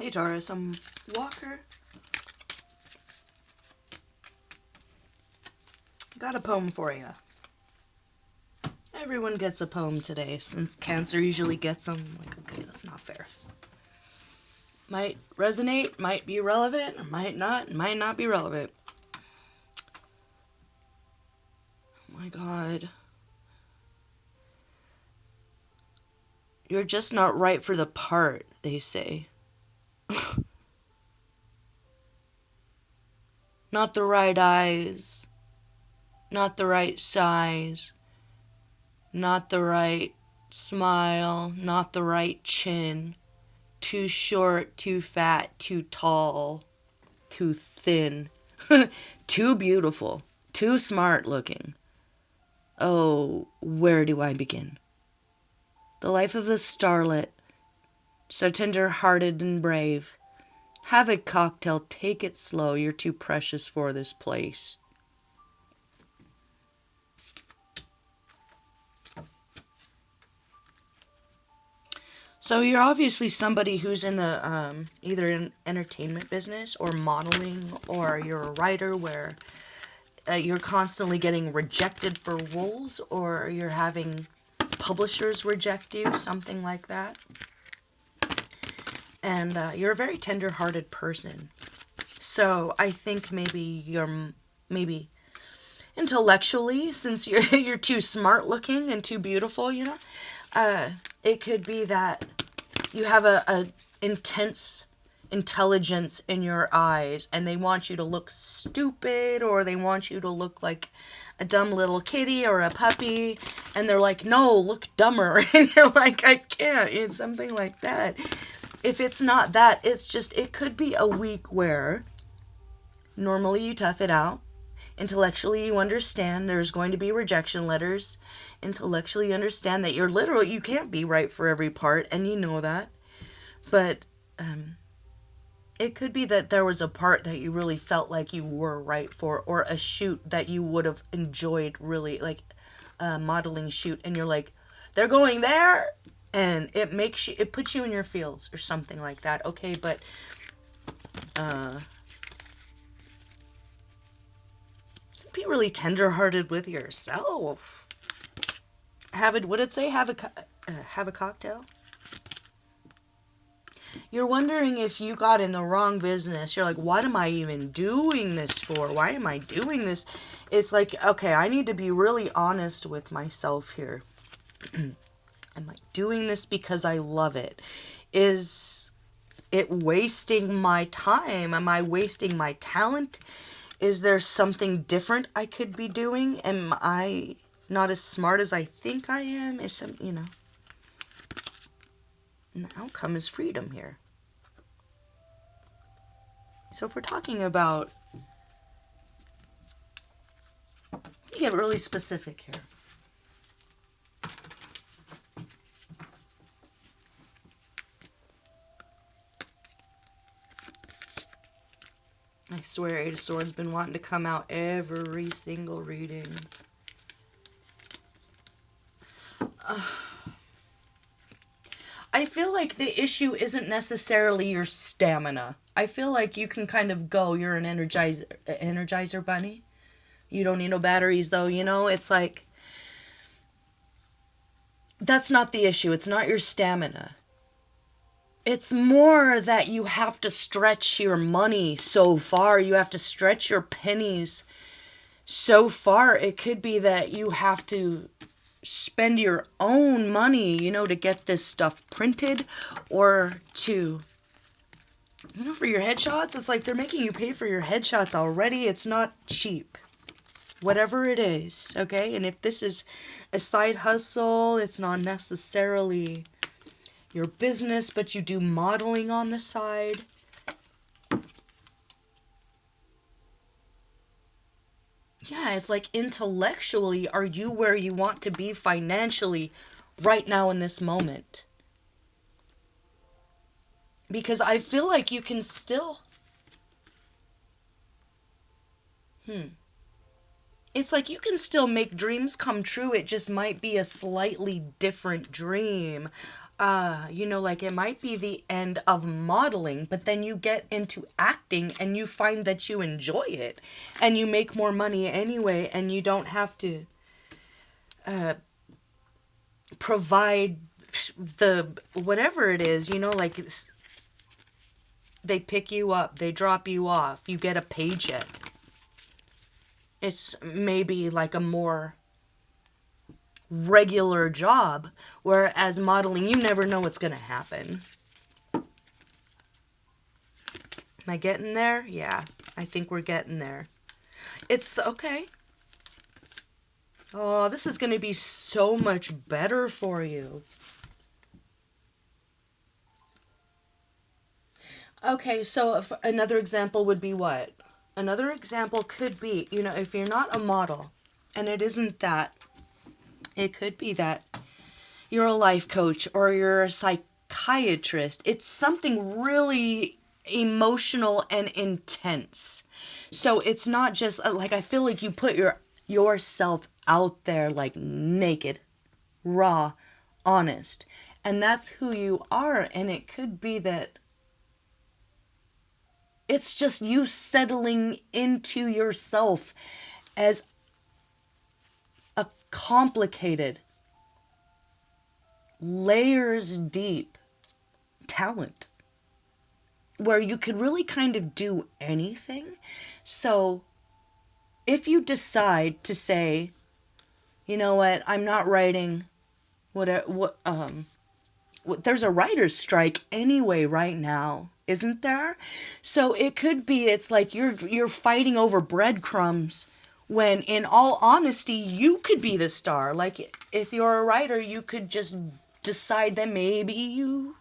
Hey Taurus, I'm Walker. Got a poem for you. Everyone gets a poem today, since Cancer usually gets them. Like, okay, that's not fair. Might resonate, might be relevant, might not be relevant. Oh my god. You're just not right for the part, they say. Not the right eyes, not the right size, not the right smile, not the right chin. Too short, too fat, too tall, too thin, too beautiful, too smart looking. Oh, where do I begin? The life of the starlet, so tender-hearted and brave. Have a cocktail, take it slow, you're too precious for this place. So you're obviously somebody who's in the either in entertainment business or modeling, or you're a writer where you're constantly getting rejected for roles, or you're having publishers reject you, something like that. And you're a very tender-hearted person. So I think maybe intellectually, since you're too smart looking and too beautiful, it could be that you have a intense intelligence in your eyes, and they want you to look stupid, or they want you to look like a dumb little kitty or a puppy, and they're like, no, look dumber. And you're like, I can't. It's something like that. If it's not that, it's just, it could be a week where normally you tough it out. Intellectually, you understand there's going to be rejection letters. Intellectually, you understand that you can't be right for every part, and you know that. But it could be that there was a part that you really felt like you were right for, or a shoot that you would have enjoyed really, like a modeling shoot, and you're like, they're going there, and it puts you in your feels, or something like that. Okay, but be really tender-hearted with yourself. Would it say have a cocktail? You're wondering if you got in the wrong business. You're like, what am I even doing this for? Why am I doing this? It's like, okay, I need to be really honest with myself here. Am I doing this because I love it? Is it wasting my time? Am I wasting my talent? Is there something different I could be doing? Am I not as smart as I think I am? And the outcome is freedom here. So if we're talking about, let me get really specific here. I swear Eight of Swords been wanting to come out every single reading. I feel like the issue isn't necessarily your stamina. I feel like you can kind of go, you're an energizer bunny. You don't need no batteries though, it's like, that's not the issue. It's not your stamina. It's more that you have to stretch your money so far. You have to stretch your pennies so far. It could be that you have to spend your own money, to get this stuff printed, or to, for your headshots. It's like they're making you pay for your headshots already. It's not cheap. Whatever it is, okay? And if this is a side hustle, it's not necessarily your business, but you do modeling on the side. Yeah, it's like intellectually, are you where you want to be financially right now in this moment? Because I feel like you can still... It's like you can still make dreams come true. It just might be a slightly different dream. Like it might be the end of modeling, but then you get into acting and you find that you enjoy it and you make more money anyway, and you don't have to provide the whatever it is, like they pick you up, they drop you off, you get a paycheck. It's maybe like a more regular job, whereas modeling, you never know what's going to happen. Am I getting there? Yeah, I think we're getting there. It's okay. Oh, this is going to be so much better for you. Okay, so another example would be what? Another example could be, if you're not a model, and it isn't that, it could be that you're a life coach or you're a psychiatrist. It's something really emotional and intense. So it's not just like, I feel like you put yourself out there like naked, raw, honest. And that's who you are. And it could be that it's just you settling into yourself as a complicated, layers deep talent where you could really kind of do anything. So if you decide to say, you know what, I'm not writing there's a writer's strike anyway right now, isn't there? So it could be, it's like you're fighting over breadcrumbs when in all honesty you could be the star. Like if you're a writer, you could just decide that maybe you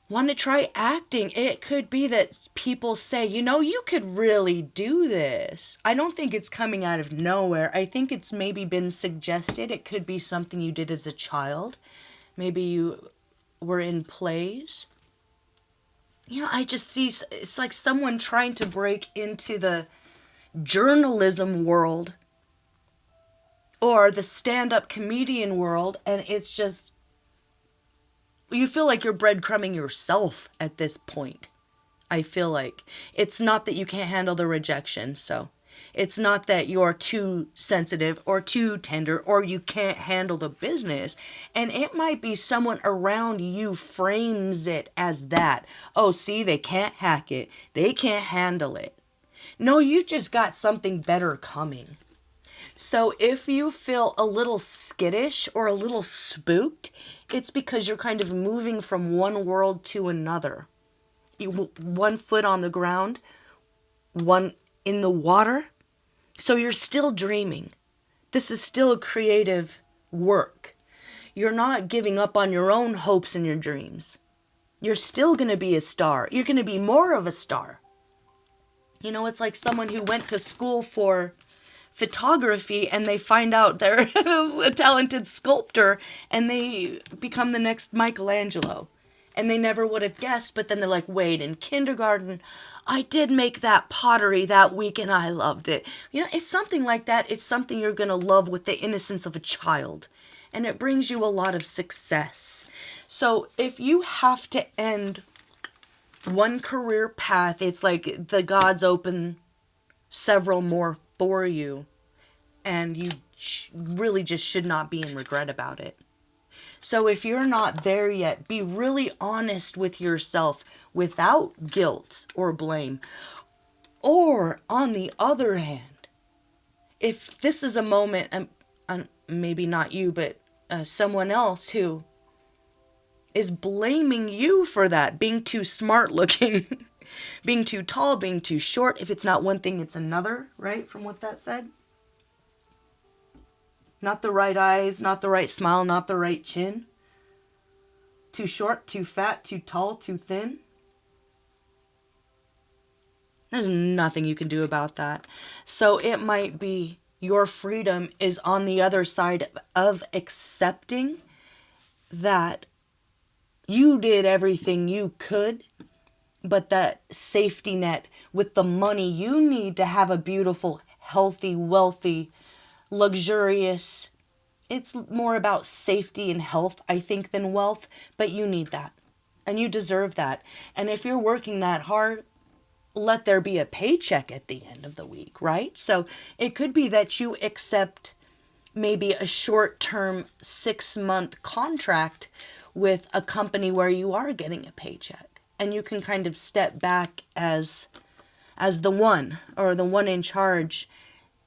want to try acting. It could be that people say, you could really do this. I don't think it's coming out of nowhere. I think it's maybe been suggested. It could be something you did as a child. Maybe you were in plays. I just see it's like someone trying to break into the journalism world or the stand-up comedian world, and it's just, you feel like you're breadcrumbing yourself at this point. I feel like it's not that you can't handle the rejection, so it's not that you're too sensitive or too tender or you can't handle the business. And it might be someone around you frames it as that. Oh, see, they can't hack it. They can't handle it. No, you just got something better coming. So if you feel a little skittish or a little spooked, it's because you're kind of moving from one world to another. One foot on the ground, one in the water. So you're still dreaming. This is still creative work. You're not giving up on your own hopes and your dreams. You're still going to be a star. You're going to be more of a star. It's like someone who went to school for photography and they find out they're a talented sculptor and they become the next Michelangelo. And they never would have guessed, but then they're like, wait, in kindergarten, I did make that pottery that week and I loved it. It's something like that. It's something you're going to love with the innocence of a child. And it brings you a lot of success. So if you have to end one career path, it's like the gods open several more for you. And you really just should not be in regret about it. So if you're not there yet, be really honest with yourself without guilt or blame. Or on the other hand, if this is a moment, maybe not you, but someone else who is blaming you for that, being too smart looking, being too tall, being too short. If it's not one thing, it's another, right? From what that said. Not the right eyes, not the right smile, not the right chin. Too short, too fat, too tall, too thin. There's nothing you can do about that. So it might be your freedom is on the other side of accepting that you did everything you could, but that safety net with the money you need to have a beautiful, healthy, wealthy, luxurious, It's more about safety and health, I think, than wealth, but you need that. And you deserve that. And if you're working that hard, let there be a paycheck at the end of the week, right? So it could be that you accept maybe a short-term 6-month contract with a company where you are getting a paycheck. And you can kind of step back as the one or the one in charge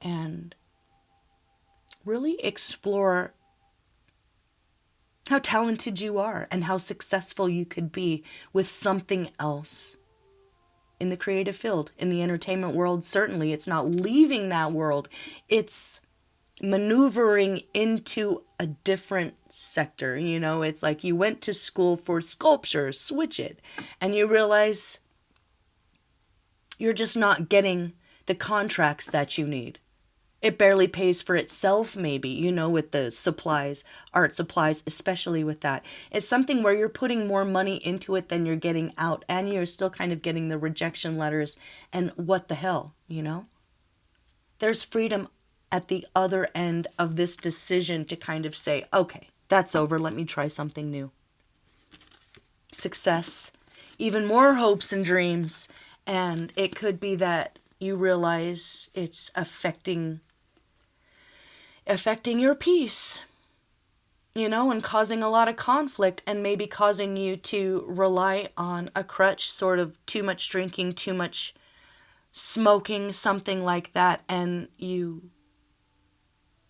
and really explore how talented you are and how successful you could be with something else in the creative field, in the entertainment world. Certainly, it's not leaving that world. It's maneuvering into a different sector. You know, it's like you went to school for sculpture, switch it, and you realize you're just not getting the contracts that you need. It barely pays for itself, maybe, you know, with the supplies, art supplies, especially with that. It's something where you're putting more money into it than you're getting out, and you're still kind of getting the rejection letters, and what the hell, you know? There's freedom at the other end of this decision to kind of say, okay, that's over, let me try something new. Success, even more hopes and dreams, and it could be that you realize it's affecting your peace, you know, and causing a lot of conflict, and maybe causing you to rely on a crutch, sort of too much drinking, too much smoking, something like that, and you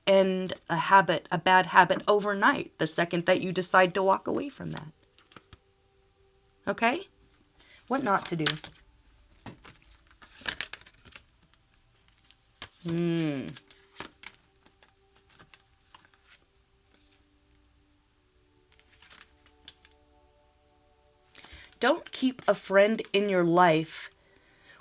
end a bad habit overnight the second that you decide to walk away from that. Okay? What not to do. Don't keep a friend in your life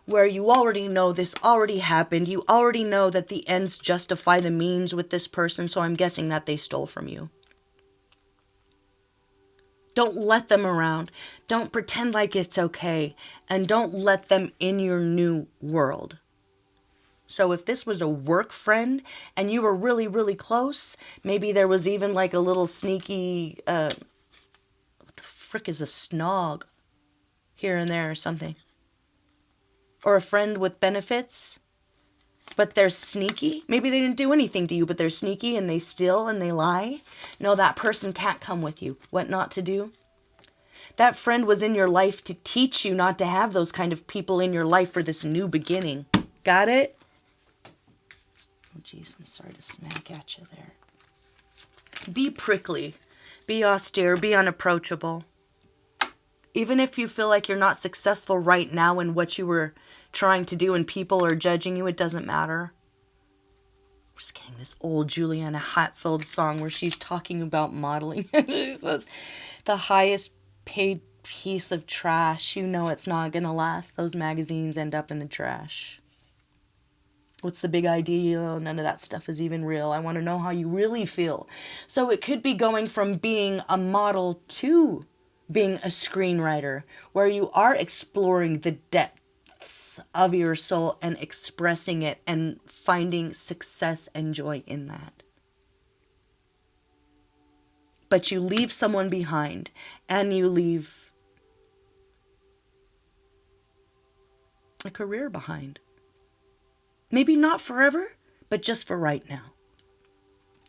where you already know this already happened. You already know that the ends justify the means with this person, so I'm guessing that they stole from you. Don't let them around. Don't pretend like it's okay. And don't let them in your new world. So if this was a work friend and you were really, really close, maybe there was even like a little sneaky, what the frick is a snog here and there or something. Or a friend with benefits, but they're sneaky. Maybe they didn't do anything to you, but they're sneaky and they steal and they lie. No, that person can't come with you. What not to do? That friend was in your life to teach you not to have those kind of people in your life for this new beginning. Got it? Oh, jeez, I'm sorry to smack at you there. Be prickly. Be austere. Be unapproachable. Even if you feel like you're not successful right now in what you were trying to do and people are judging you, it doesn't matter. I'm just getting this old Juliana Hatfield song where she's talking about modeling. She says, the highest paid piece of trash, you know it's not going to last. Those magazines end up in the trash. What's the big idea? None of that stuff is even real. I want to know how you really feel. So it could be going from being a model to being a screenwriter, where you are exploring the depths of your soul and expressing it and finding success and joy in that. But you leave someone behind, and you leave a career behind. Maybe not forever, but just for right now.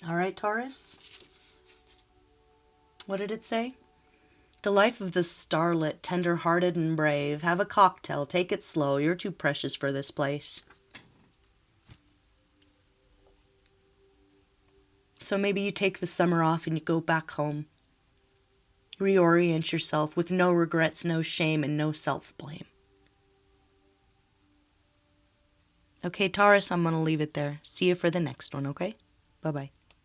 All right, Taurus? What did it say? The life of the starlet, tender-hearted and brave. Have a cocktail, take it slow. You're too precious for this place. So maybe you take the summer off and you go back home. Reorient yourself with no regrets, no shame, and no self-blame. Okay, Taurus, I'm going to leave it there. See you for the next one, okay? Bye-bye.